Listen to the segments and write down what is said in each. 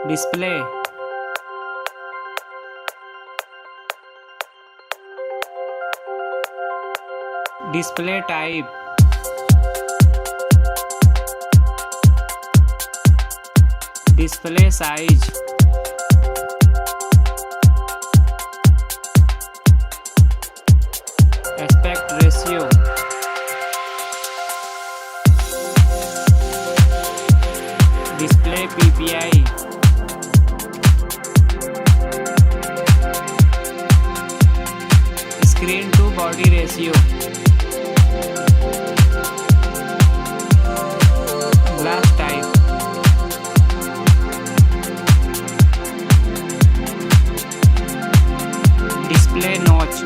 display, display type, display size, aspect ratio, display PPI, screen to body ratio, glass type, display notch,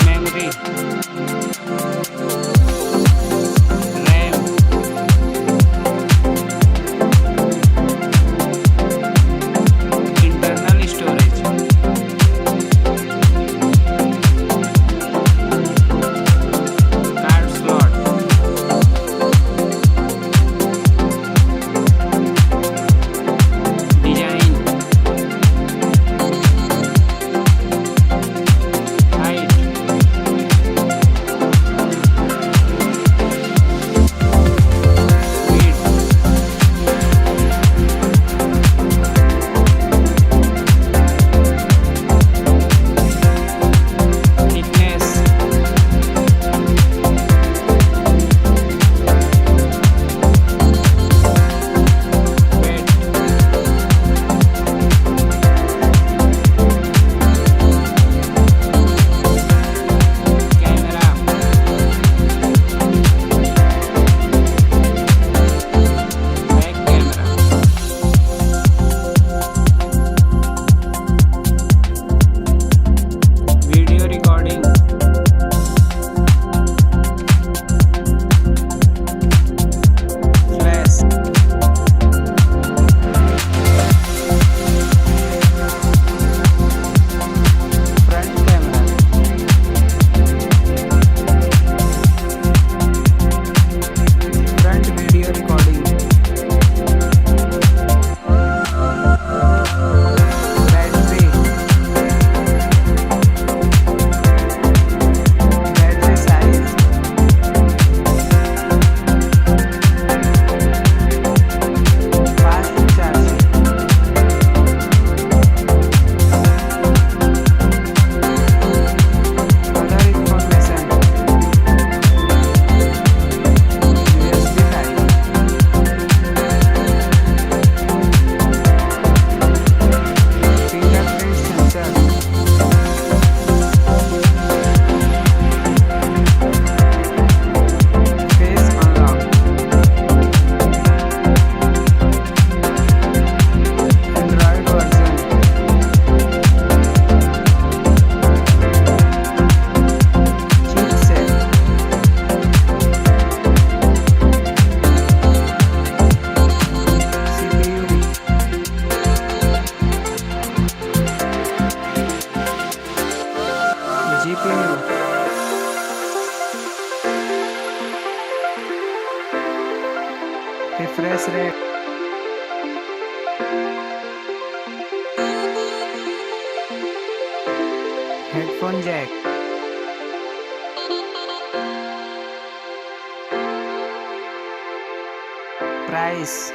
memory, RAM, internal storage, card slot, design, height, width, thickness, weight, camera, back camera, video recording, flash, front camera, front video recording, battery, battery size, fast charging, other information, USB type, fingerprint sensor, face unlock, Android version, chipset, CPU, GPU, refresh rate, headphone jack, price,